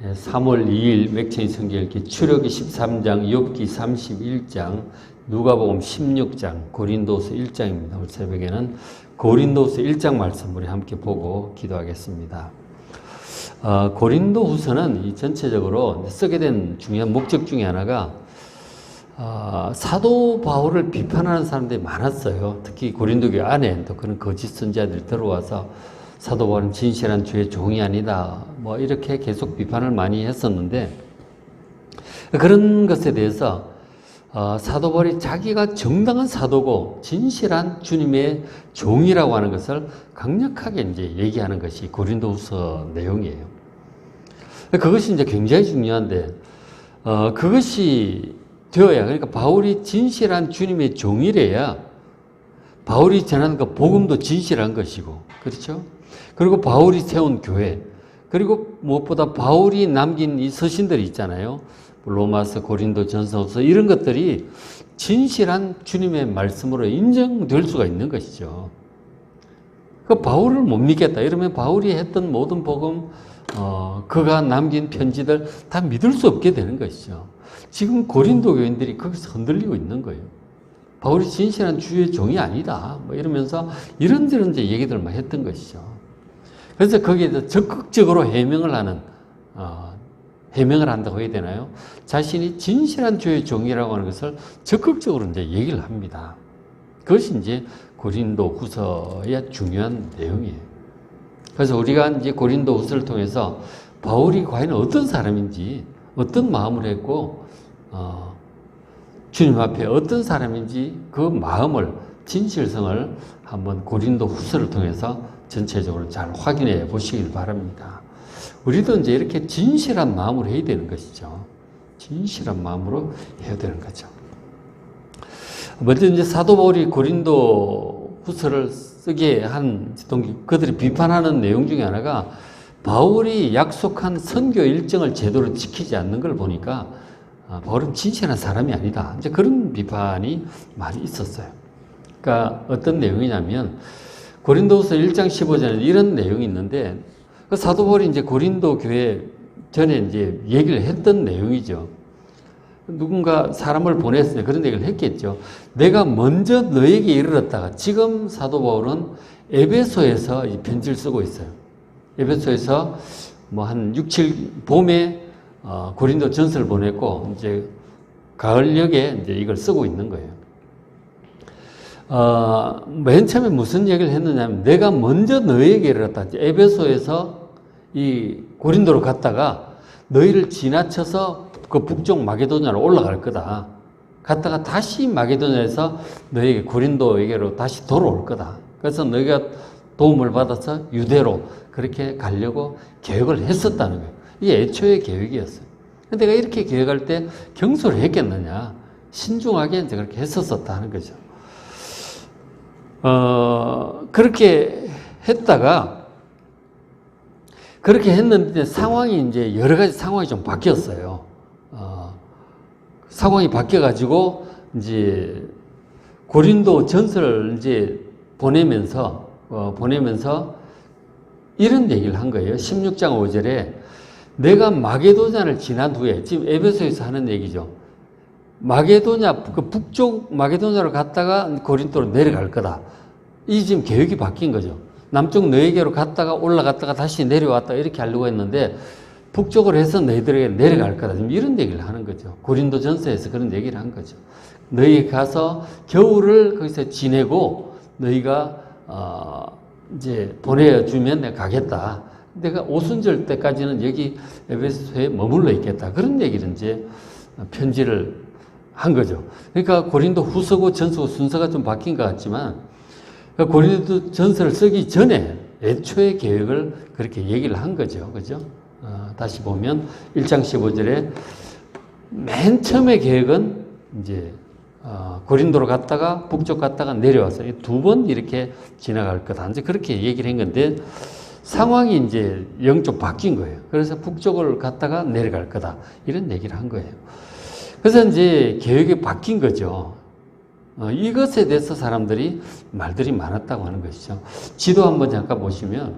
3월 2일 맥체인 성경읽기 출애굽기 13장, 욥기 31장, 누가복음 16장, 고린도서 1장입니다. 오늘 새벽에는 고린도서 1장 말씀 우리 함께 보고 기도하겠습니다. 고린도후서는 이 전체적으로 쓰게 된 중요한 목적 중에 하나가 사도 바울을 비판하는 사람들이 많았어요. 특히 고린도교회 안에 또 그런 거짓 선지자들이 들어와서 사도 바울은 진실한 주의 종이 아니다, 뭐 이렇게 계속 비판을 많이 했었는데, 그런 것에 대해서 사도 바울이 자기가 정당한 사도고 진실한 주님의 종이라고 하는 것을 강력하게 이제 얘기하는 것이 고린도후서 내용이에요. 그것이 이제 굉장히 중요한데, 그것이 되어야, 그러니까 바울이 진실한 주님의 종이래야 바울이 전하는 그 복음도 진실한 것이고, 그렇죠? 그리고 바울이 세운 교회, 그리고 무엇보다 바울이 남긴 이 서신들이 있잖아요. 로마서, 고린도, 전서서 이런 것들이 진실한 주님의 말씀으로 인정될 수가 있는 것이죠. 그 바울을 못 믿겠다 이러면 바울이 했던 모든 복음, 그가 남긴 편지들 다 믿을 수 없게 되는 것이죠. 지금 고린도 교인들이 거기서 흔들리고 있는 거예요. 바울이 진실한 주의 종이 아니다, 뭐 이러면서 이런저런 이제 얘기들을 막 했던 것이죠. 그래서 거기에 적극적으로 해명을 한다고 해야 되나요? 자신이 진실한 주의 종이라고 하는 것을 적극적으로 이제 얘기를 합니다. 그것이 이제 고린도 후서의 중요한 내용이에요. 그래서 우리가 이제 고린도 후서를 통해서 바울이 과연 어떤 사람인지, 어떤 마음을 했고, 주님 앞에 어떤 사람인지 그 마음을, 진실성을 한번 고린도 후서를 통해서 전체적으로 잘 확인해 보시길 바랍니다. 우리도 이제 이렇게 진실한 마음으로 해야 되는 것이죠. 진실한 마음으로 해야 되는 거죠. 먼저 이제 사도 바울이 고린도 후서를 쓰게 한 동기, 그들이 비판하는 내용 중에 하나가 바울이 약속한 선교 일정을 제대로 지키지 않는 걸 보니까 바울은 진실한 사람이 아니다, 이제 그런 비판이 많이 있었어요. 그러니까 어떤 내용이냐면 고린도후서 1장 15절에 이런 내용이 있는데, 그 사도 바울이 이제 고린도 교회 전에 이제 얘기를 했던 내용이죠. 누군가 사람을 보냈으니 그런 얘기를 했겠죠. 내가 먼저 너에게 이르렀다가, 지금 사도 바울은 에베소에서 이 편지를 쓰고 있어요. 에베소에서 뭐 한 6, 7 봄에 고린도 전서를 보냈고, 이제 가을녘에 이제 이걸 쓰고 있는 거예요. 맨 처음에 무슨 얘기를 했느냐면, 내가 먼저 너에게 이르렀다. 에베소에서 이 고린도로 갔다가 너희를 지나쳐서 그 북쪽 마게도냐로 올라갈 거다. 갔다가 다시 마게도냐에서 너에게 고린도에게로 다시 돌아올 거다. 그래서 너희가 도움을 받아서 유대로 그렇게 가려고 계획을 했었다는 거예요. 이게 애초의 계획이었어요. 근데 내가 이렇게 계획할 때 경솔을 했겠느냐. 신중하게 이제 그렇게 했었다는 거죠. 그렇게 했다가, 그렇게 했는데 상황이 이제 여러 가지 상황이 좀 바뀌었어요. 상황이 바뀌어가지고, 이제 고린도 전서를 이제 보내면서 이런 얘기를 한 거예요. 16장 5절에 내가 마게도냐를 지난 후에, 지금 에베소에서 하는 얘기죠. 마게도냐, 그 북쪽 마게도냐로 갔다가 고린도로 내려갈 거다. 이 지금 계획이 바뀐 거죠. 남쪽 너에게로 갔다가 올라갔다가 다시 내려왔다 이렇게 하려고 했는데, 북쪽으로 해서 너희들에게 내려갈 거다. 지금 이런 얘기를 하는 거죠. 고린도 전서에서 그런 얘기를 한 거죠. 너희 가서 겨울을 거기서 지내고 너희가 이제 보내주면 내가 가겠다. 내가 오순절 때까지는 여기 에베소에 머물러 있겠다. 그런 얘기를 이제 편지를 한 거죠. 그러니까 고린도 후서고 전서고 순서가 좀 바뀐 것 같지만, 고린도 전서를 쓰기 전에 애초의 계획을 그렇게 얘기를 한 거죠. 그죠? 다시 보면 1장 15절에 맨 처음에 계획은 이제 고린도로 갔다가 북쪽 갔다가 내려와서 두 번 이렇게 지나갈 거다. 이제 그렇게 얘기를 한 건데, 상황이 이제 영적 바뀐 거예요. 그래서 북쪽을 갔다가 내려갈 거다. 이런 얘기를 한 거예요. 그래서 이제 계획이 바뀐 거죠. 이것에 대해서 사람들이 말들이 많았다고 하는 것이죠. 지도 한번 잠깐 보시면,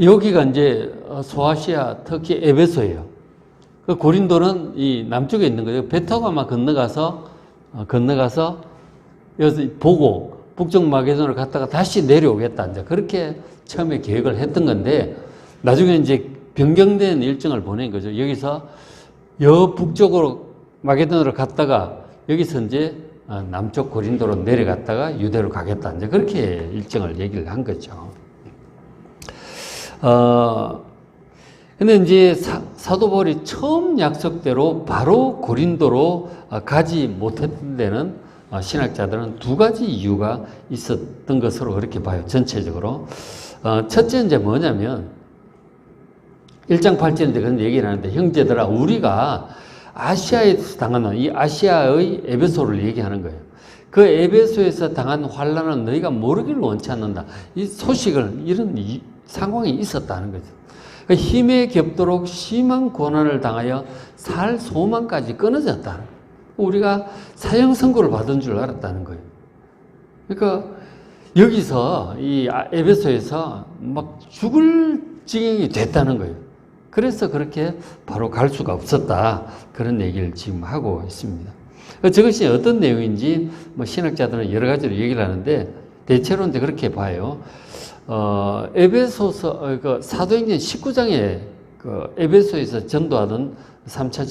여기가 이제 소아시아, 터키 에베소예요. 그 고린도는 이 남쪽에 있는 거예요. 배 타고 아마 건너가서 여기서 보고 북쪽 마게도나로 갔다가 다시 내려오겠다. 이제 그렇게 처음에 계획을 했던 건데 나중에 이제 변경된 일정을 보낸 거죠. 여기서 북쪽으로 마게도나로 갔다가 여기서 이제 남쪽 고린도로 내려갔다가 유대로 가겠다. 이제 그렇게 일정을 얘기를 한 거죠. 근데 이제 사도 바울이 처음 약속대로 바로 고린도로 가지 못했던 데는 신학자들은 두 가지 이유가 있었던 것으로 그렇게 봐요. 전체적으로. 첫째 이제 뭐냐면 1장 8절인데 그런 얘기를 하는데 형제들아 우리가 아시아에서 당하는 이 아시아의 에베소를 얘기하는 거예요. 그 에베소에서 당한 환난은 너희가 모르기를 원치 않는다. 이 소식을 이런 상황이 있었다는 거죠. 힘에 겹도록 심한 고난을 당하여 살 소망까지 끊어졌다. 우리가 사형 선고를 받은 줄 알았다는 거예요. 그러니까 여기서 이 에베소에서 막 죽을 지경이 됐다는 거예요. 그래서 그렇게 바로 갈 수가 없었다. 그런 얘기를 지금 하고 있습니다. 저것이 어떤 내용인지 신학자들은 여러 가지로 얘기를 하는데 대체로 이제 그렇게 봐요. 에베소서, 사도행전 19장에 에베소에서 전도하던 3차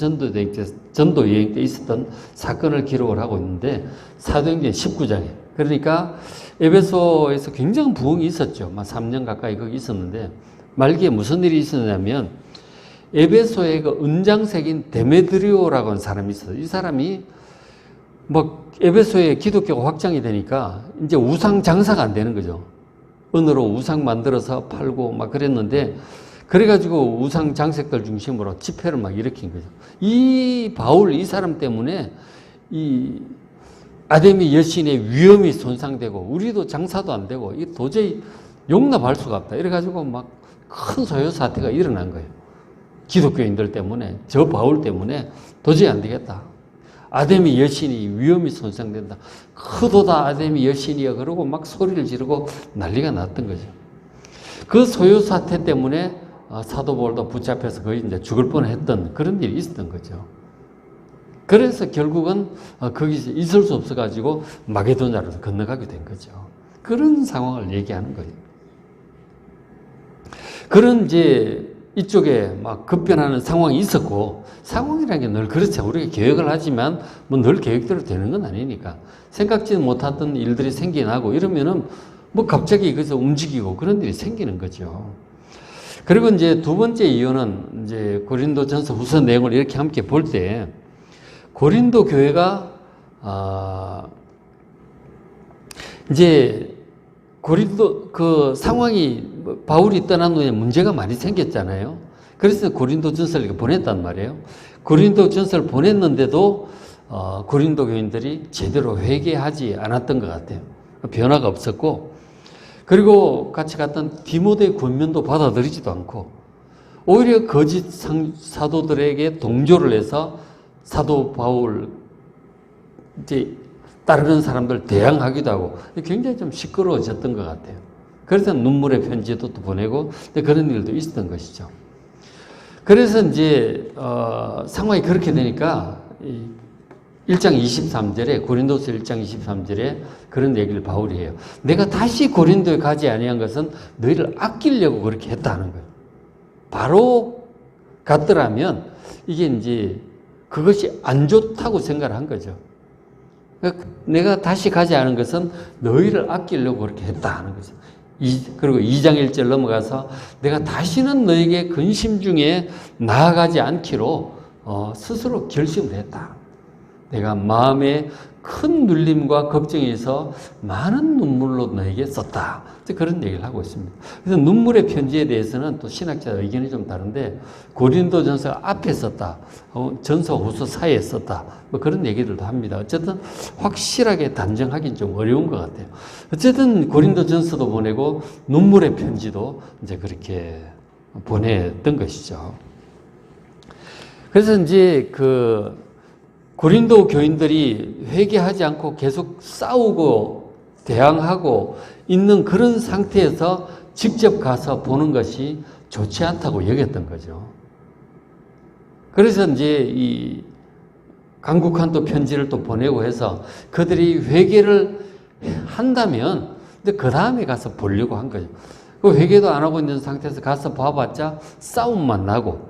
전도 여행 때 있었던 사건을 기록을 하고 있는데 사도행전 19장에 그러니까 에베소에서 굉장한 부흥이 있었죠. 3년 가까이 거기 있었는데 말기에 무슨 일이 있었냐면 에베소의 그 은장색인 데메드리오라고 하는 사람이 있어요. 이 사람이 에베소에 기독교가 확장이 되니까 이제 우상 장사가 안 되는 거죠. 은으로 우상 만들어서 팔고 막 그랬는데 그래가지고 우상 장색들 중심으로 집회를 막 일으킨 거죠. 이 바울 이 사람 때문에 이 아데미 여신의 위엄이 손상되고 우리도 장사도 안 되고 이 도저히 용납할 수가 없다. 이래가지고 막 큰 소요 사태가 일어난 거예요. 기독교인들 때문에 저 바울 때문에 도저히 안 되겠다. 아데미 여신이 위엄이 손상된다. 크도다 아데미 여신이여 그러고 막 소리를 지르고 난리가 났던 거죠. 그 소요 사태 때문에 사도 바울도 붙잡혀서 거의 이제 죽을 뻔했던 그런 일이 있었던 거죠. 그래서 결국은 거기서 있을 수 없어가지고 마게도냐로 건너가게 된 거죠. 그런 상황을 얘기하는 거예요. 그런 이제 이쪽에 막 급변하는 상황이 있었고 상황이라는 게 늘 그렇죠. 우리가 계획을 하지만 늘 계획대로 되는 건 아니니까 생각지도 못했던 일들이 생겨나고 이러면은 갑자기 그래서 움직이고 그런 일이 생기는 거죠. 그리고 이제 두 번째 이유는 이제 고린도전서 후서 내용을 이렇게 함께 볼 때 고린도 교회가 이제 고린도 그 상황이 바울이 떠난 후에 문제가 많이 생겼잖아요. 그래서 고린도전서를 보냈단 말이에요. 고린도전서를 보냈는데도 고린도 교인들이 제대로 회개하지 않았던 것 같아요. 변화가 없었고 그리고 같이 갔던 디모데의 권면도 받아들이지도 않고 오히려 거짓 사도들에게 동조를 해서 사도 바울 이제 따르는 사람들 대항하기도 하고 굉장히 좀 시끄러워졌던 것 같아요. 그래서 눈물의 편지도 또 보내고 그런 일도 있었던 것이죠. 그래서 이제 상황이 그렇게 되니까 1장 23절에 고린도서 1장 23절에 그런 얘기를 바울이 해요. 내가 다시 고린도에 가지 아니한 것은 너희를 아끼려고 그렇게 했다는 거예요. 바로 갔더라면 이게 이제 그것이 안 좋다고 생각을 한 거죠. 내가 다시 가지 않은 것은 너희를 아끼려고 그렇게 했다는 거죠. 그리고 2장 1절 넘어가서 내가 다시는 너에게 근심 중에 나아가지 않기로 스스로 결심을 했다. 내가 마음에 큰 눌림과 걱정에서 많은 눈물로 너에게 썼다. 그런 얘기를 하고 있습니다. 그래서 눈물의 편지에 대해서는 또 신학자 의견이 좀 다른데 고린도전서 앞에 썼다. 전서 후서 사이에 썼다. 그런 얘기들도 합니다. 어쨌든 확실하게 단정하기는 좀 어려운 것 같아요. 어쨌든 고린도전서도 보내고 눈물의 편지도 이제 그렇게 보냈던 것이죠. 그래서 이제 고린도 교인들이 회개하지 않고 계속 싸우고 대항하고 있는 그런 상태에서 직접 가서 보는 것이 좋지 않다고 여겼던 거죠. 그래서 이제 이 강국한도 편지를 또 보내고 해서 그들이 회개를 한다면 근데 그 다음에 가서 보려고 한 거죠. 그 회개도 안 하고 있는 상태에서 가서 봐봤자 싸움만 나고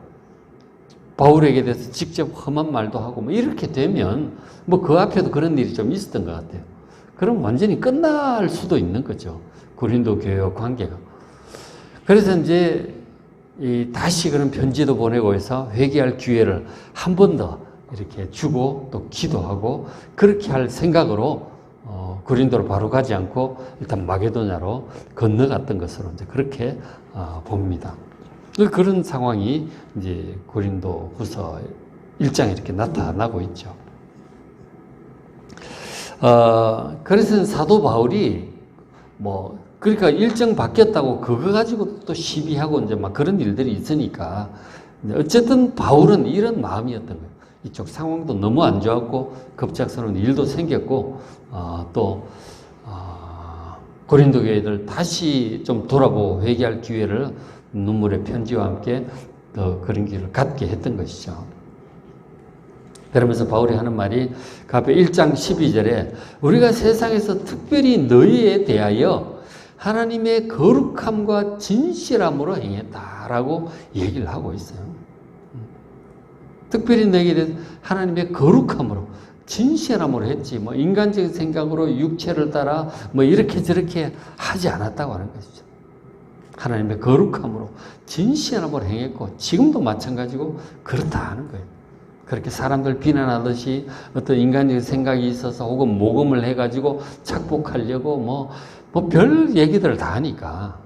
바울에게 대해서 직접 험한 말도 하고 뭐 이렇게 되면 뭐 그 앞에도 그런 일이 좀 있었던 것 같아요. 그럼 완전히 끝날 수도 있는 거죠. 고린도 교회와 관계가. 그래서 이제 다시 그런 편지도 보내고 해서 회개할 기회를 한 번 더 이렇게 주고 또 기도하고 그렇게 할 생각으로 고린도로 바로 가지 않고 일단 마게도냐로 건너갔던 것으로 이제 그렇게 봅니다. 그런 상황이 이제 고린도 후서 1장에 이렇게 나타나고 있죠. 그래서 사도 바울이 그러니까 일정 바뀌었다고 그거 가지고 또 시비하고 이제 막 그런 일들이 있으니까 어쨌든 바울은 이런 마음이었던 거예요. 이쪽 상황도 너무 안 좋았고 급작스러운 일도 생겼고 또 고린도 교회들 다시 좀 돌아보고 회개할 기회를 눈물의 편지와 함께 더 그런 길을 갖게 했던 것이죠. 그러면서 바울이 하는 말이 그 앞에 1장 12절에 우리가 세상에서 특별히 너희에 대하여 하나님의 거룩함과 진실함으로 행했다라고 얘기를 하고 있어요. 특별히 너희에 대해서 하나님의 거룩함으로 진실함으로 했지 뭐 인간적인 생각으로 육체를 따라 뭐 이렇게 저렇게 하지 않았다고 하는 것이죠. 하나님의 거룩함으로 진실함으로 행했고 지금도 마찬가지고 그렇다 하는 거예요. 그렇게 사람들 비난하듯이 어떤 인간적인 생각이 있어서 혹은 모금을 해가지고 착복하려고 뭐 별 얘기들을 다 하니까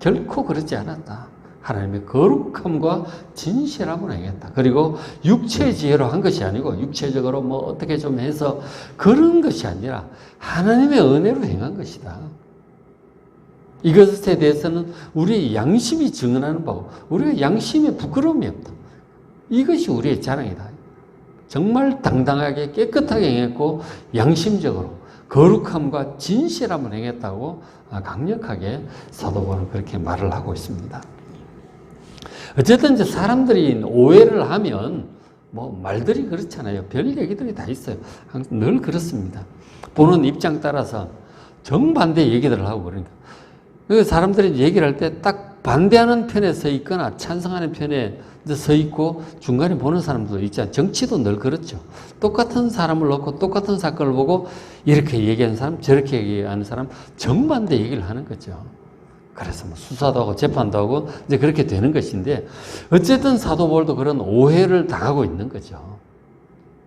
결코 그렇지 않았다. 하나님의 거룩함과 진실함으로 행했다. 그리고 육체의 지혜로 한 것이 아니고 육체적으로 뭐 어떻게 좀 해서 그런 것이 아니라 하나님의 은혜로 행한 것이다. 이것에 대해서는 우리의 양심이 증언하는 바고 우리가 양심에 부끄러움이 없다. 이것이 우리의 자랑이다. 정말 당당하게 깨끗하게 행했고 양심적으로 거룩함과 진실함을 행했다고 강력하게 사도 바울은 그렇게 말을 하고 있습니다. 어쨌든 이제 사람들이 오해를 하면 뭐 말들이 그렇잖아요. 별 얘기들이 다 있어요. 늘 그렇습니다. 보는 입장 따라서 정반대 얘기들을 하고 그러니까. 그래서 사람들이 얘기를 할 때 딱 반대하는 편에 서 있거나 찬성하는 편에 서 있고 중간에 보는 사람도 있잖아요. 정치도 늘 그렇죠. 똑같은 사람을 놓고 똑같은 사건을 보고 이렇게 얘기하는 사람, 저렇게 얘기하는 사람 정반대 얘기를 하는 거죠. 그래서 뭐 수사도 하고 재판도 하고 이제 그렇게 되는 것인데 어쨌든 사도 바울도 그런 오해를 당하고 있는 거죠.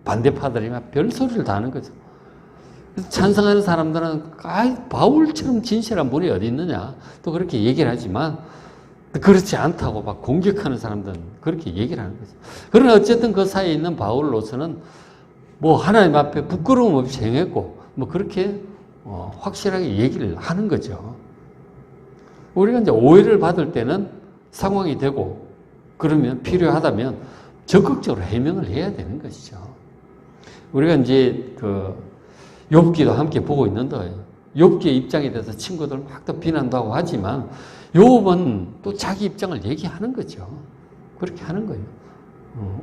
반대파들이 막 별소리를 다 하는 거죠. 찬성하는 사람들은 바울처럼 진실한 분이 어디 있느냐 또 그렇게 얘기를 하지만 그렇지 않다고 막 공격하는 사람들은 그렇게 얘기를 하는 거죠. 그러나 어쨌든 그 사이에 있는 바울로서는 뭐 하나님 앞에 부끄러움 없이 행했고 뭐 그렇게 확실하게 얘기를 하는 거죠. 우리가 이제 오해를 받을 때는 상황이 되고 그러면 필요하다면 적극적으로 해명을 해야 되는 것이죠. 우리가 이제 욥기도 함께 보고 있는데 욥기의 입장에 대해서 친구들 막 또 비난도 하고 하지만 욥은 또 자기 입장을 얘기하는 거죠. 그렇게 하는 거예요.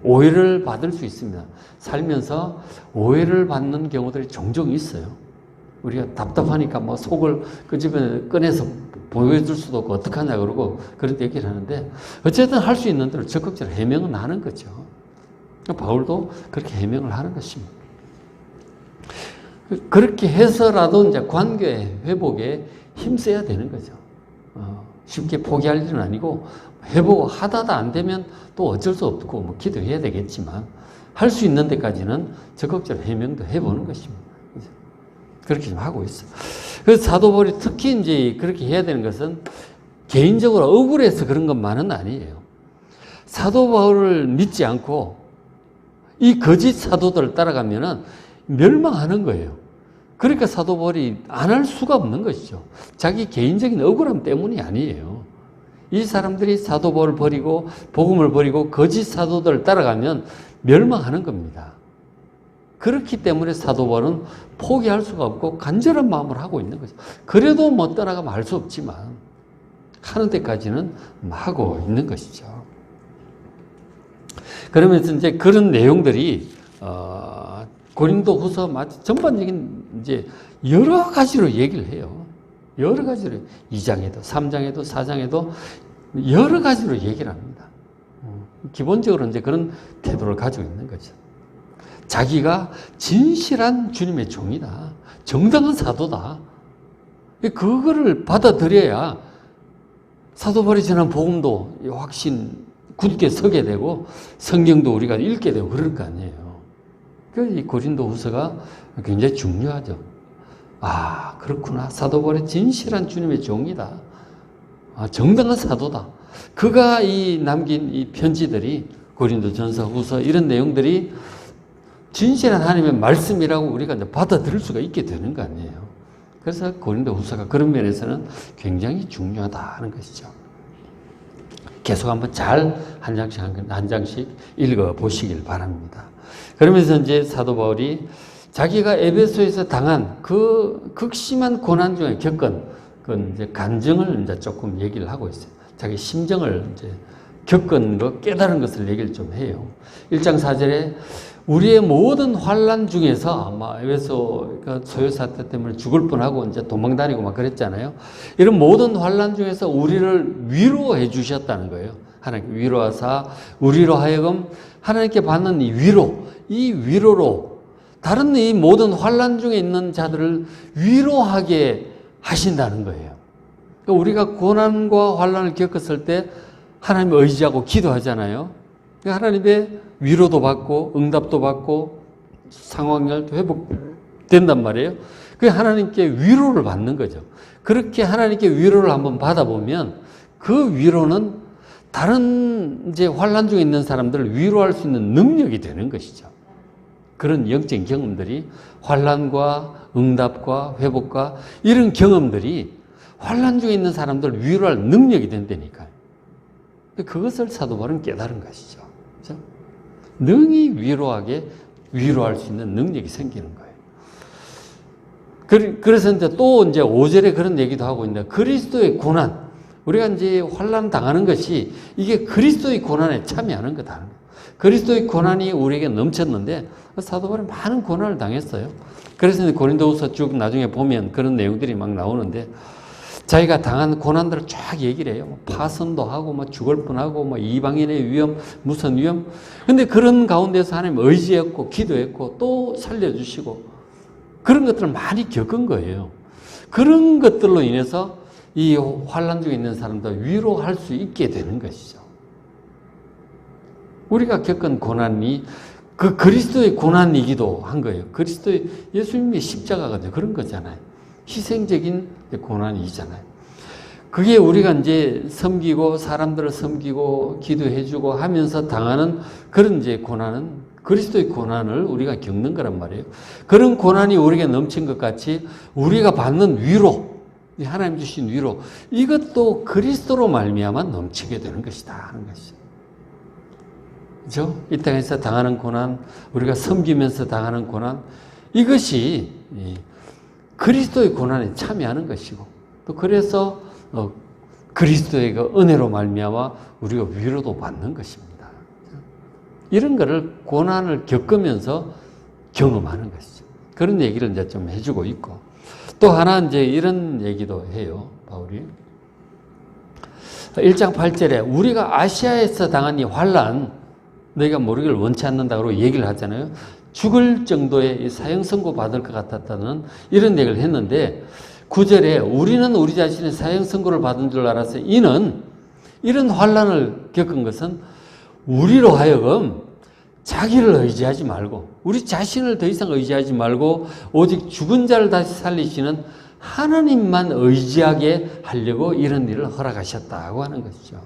오해를 받을 수 있습니다. 살면서 오해를 받는 경우들이 종종 있어요. 우리가 답답하니까 뭐 속을 꺼내서 보여줄 수도 없고 어떡하냐 그러고 그런 얘기를 하는데 어쨌든 할 수 있는 대로 적극적으로 해명은 하는 거죠. 바울도 그렇게 해명을 하는 것입니다. 그렇게 해서라도 이제 관계 회복에 힘써야 되는 거죠. 쉽게 포기할 일은 아니고 회복하다가 안 되면 또 어쩔 수 없고 뭐 기도해야 되겠지만 할 수 있는 데까지는 적극적으로 해명도 해보는 것입니다. 그렇게 좀 하고 있어요. 그래서 사도 바울이 특히 이제 그렇게 해야 되는 것은 개인적으로 억울해서 그런 것만은 아니에요. 사도 바울을 믿지 않고 이 거짓 사도들을 따라가면은 멸망하는 거예요. 그러니까 사도 바울이 안 할 수가 없는 것이죠. 자기 개인적인 억울함 때문이 아니에요. 이 사람들이 사도 바울을 버리고 복음을 버리고 거짓 사도들을 따라가면 멸망하는 겁니다. 그렇기 때문에 사도 바울은 포기할 수가 없고 간절한 마음을 하고 있는 거죠. 그래도 뭐 떠나가면 할 수 없지만 하는 데까지는 하고 있는 것이죠. 그러면서 이제 그런 내용들이 고린도후서 전반적인 이제 여러 가지로 얘기를 해요. 여러 가지로 2장에도 3장에도 4장에도 여러 가지로 얘기를 합니다. 기본적으로 이제 그런 태도를 가지고 있는 거죠. 자기가 진실한 주님의 종이다. 정당한 사도다. 그거를 받아들여야 사도 바울이 전한 복음도 확신 굳게 서게 되고 성경도 우리가 읽게 되고 그럴 거 아니에요. 이 고린도후서가 굉장히 중요하죠. 아, 그렇구나. 사도 바울이 진실한 주님의 종이다. 정당한 사도다. 그가 남긴 이 편지들이 고린도전서, 후서 이런 내용들이 진실한 하나님의 말씀이라고 우리가 이제 받아들일 수가 있게 되는 거 아니에요. 그래서 고린도후서가 그런 면에서는 굉장히 중요하다는 것이죠. 계속 한번 잘 한 장씩 읽어 보시길 바랍니다. 그러면서 이제 사도 바울이 자기가 에베소에서 당한 그 극심한 고난 중에 겪은 그 이제 간증을 이제 조금 얘기를 하고 있어요. 자기 심정을 이제 겪은 거, 깨달은 것을 얘기를 좀 해요. 1장 4절에 우리의 모든 환난 중에서 아마 에베소 소요 사태 때문에 죽을 뻔하고 이제 도망다니고 막 그랬잖아요. 이런 모든 환난 중에서 우리를 위로해 주셨다는 거예요. 하나님 위로하사 우리로 하여금 하나님께 받는 이 위로로 다른 이 모든 환난 중에 있는 자들을 위로하게 하신다는 거예요. 그러니까 우리가 고난과 환난을 겪었을 때 하나님을 의지하고 기도하잖아요. 하나님의 위로도 받고 응답도 받고 상황이 회복된단 말이에요. 그게 하나님께 위로를 받는 거죠. 그렇게 하나님께 위로를 한번 받아보면 그 위로는 다른 이제 환난 중에 있는 사람들을 위로할 수 있는 능력이 되는 것이죠. 그런 영적인 경험들이 환난과 응답과 회복과 이런 경험들이 환난 중에 있는 사람들을 위로할 능력이 된다니까요. 그것을 사도 바울은 깨달은 것이죠. 그렇죠? 능히 위로할 수 있는 능력이 생기는 거예요. 그래서 이제 또 이제 5절에 그런 얘기도 하고 있는데 그리스도의 고난, 우리가 이제 환난 당하는 것이 이게 그리스도의 고난에 참여하는 거다. 그리스도의 고난이 우리에게 넘쳤는데 사도 바울은 많은 고난을 당했어요. 그래서 고린도후서 쭉 나중에 보면 그런 내용들이 막 나오는데 자기가 당한 고난들을 쫙 얘기를 해요. 파선도 하고, 죽을 뻔하고, 이방인의 위험, 무슨 위험. 근데 그런 가운데서 하나님 의지했고, 기도했고, 또 살려주시고, 그런 것들을 많이 겪은 거예요. 그런 것들로 인해서 이 환난 중에 있는 사람들 위로할 수 있게 되는 것이죠. 우리가 겪은 고난이 그 그리스도의 고난이기도 한 거예요. 그리스도의 예수님의 십자가가 그런 거잖아요. 희생적인 고난이잖아요. 그게 우리가 이제 섬기고 사람들을 섬기고 기도해주고 하면서 당하는 그런 이제 고난은 그리스도의 고난을 우리가 겪는 거란 말이에요. 그런 고난이 우리에게 넘친 것 같이 우리가 받는 위로, 하나님 주신 위로, 이것도 그리스도로 말미암아 넘치게 되는 것이다 하는 것이죠. 그렇죠? 이 땅에서 당하는 고난, 우리가 섬기면서 당하는 고난, 이것이 그리스도의 고난에 참여하는 것이고, 또 그래서 그리스도의 그 은혜로 말미암아 우리가 위로도 받는 것입니다. 이런 거를 고난을 겪으면서 경험하는 것이죠. 그런 얘기를 이제 좀 해주고 있고, 또 하나 이제 이런 얘기도 해요, 바울이. 1장 8절에 우리가 아시아에서 당한 이 환난, 너희가 모르기를 원치 않는다고 얘기를 하잖아요. 죽을 정도의 사형 선고 받을 것 같았다는 이런 얘기를 했는데 9절에 우리는 우리 자신의 사형 선고를 받은 줄 알아서 이는 이런 환난을 겪은 것은 우리로 하여금 자기를 의지하지 말고 우리 자신을 더 이상 의지하지 말고 오직 죽은 자를 다시 살리시는 하나님만 의지하게 하려고 이런 일을 허락하셨다고 하는 것이죠.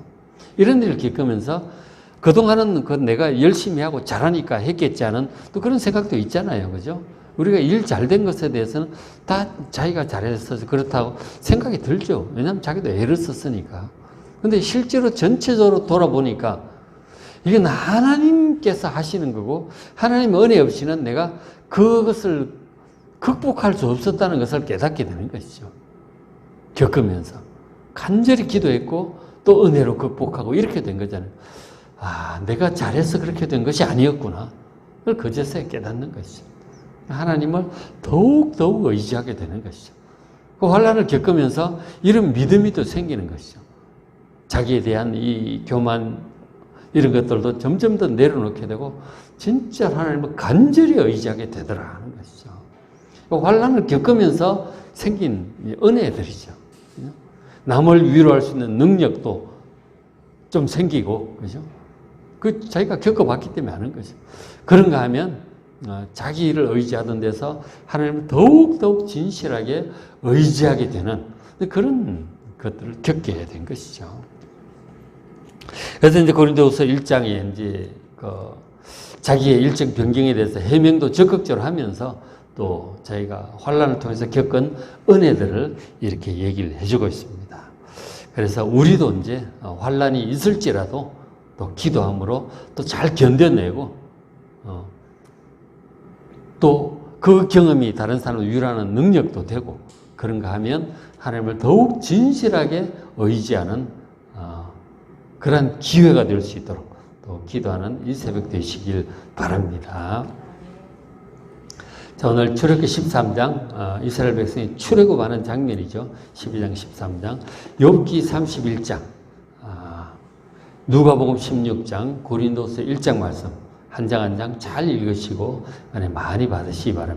이런 일을 겪으면서 그동안은 내가 열심히 하고 잘하니까 했겠지 않은 또 그런 생각도 있잖아요. 그죠? 우리가 일 잘 된 것에 대해서는 다 자기가 잘했어서 그렇다고 생각이 들죠. 왜냐하면 자기도 애를 썼으니까. 근데 실제로 전체적으로 돌아보니까 이건 하나님께서 하시는 거고 하나님 은혜 없이는 내가 그것을 극복할 수 없었다는 것을 깨닫게 되는 것이죠. 겪으면서 간절히 기도했고 또 은혜로 극복하고 이렇게 된 거잖아요. 아, 내가 잘해서 그렇게 된 것이 아니었구나. 그걸 그제서야 깨닫는 것이죠. 하나님을 더욱더욱 의지하게 되는 것이죠. 그 환난을 겪으면서 이런 믿음이 또 생기는 것이죠. 자기에 대한 이 교만 이런 것들도 점점 더 내려놓게 되고 진짜 하나님을 간절히 의지하게 되더라 하는 것이죠. 그 환난을 겪으면서 생긴 은혜들이죠. 남을 위로할 수 있는 능력도 좀 생기고, 그죠? 그 자기가 겪어봤기 때문에 아는 거죠. 그런가 하면 자기를 의지하던 데서 하나님을 더욱더욱 진실하게 의지하게 되는 그런 것들을 겪게 된 것이죠. 그래서 이제 고린도후서 1장에 이제 자기의 일정 변경에 대해서 해명도 적극적으로 하면서 또 자기가 환난을 통해서 겪은 은혜들을 이렇게 얘기를 해주고 있습니다. 그래서 우리도 이제 환난이 있을지라도 또 기도함으로 또 잘 견뎌내고 또 그 경험이 다른 사람을 위로하는 능력도 되고 그런가 하면 하나님을 더욱 진실하게 의지하는 그런 기회가 될 수 있도록 또 기도하는 이 새벽 되시길 바랍니다. 자, 오늘 출애굽기 13장 이스라엘 백성이 출애굽하는 장면이죠. 12장 13장 욥기 31장 누가복음 16장 고린도서 1장 말씀 한 장 한 장 잘 읽으시고 은혜 많이 받으시기 바랍니다.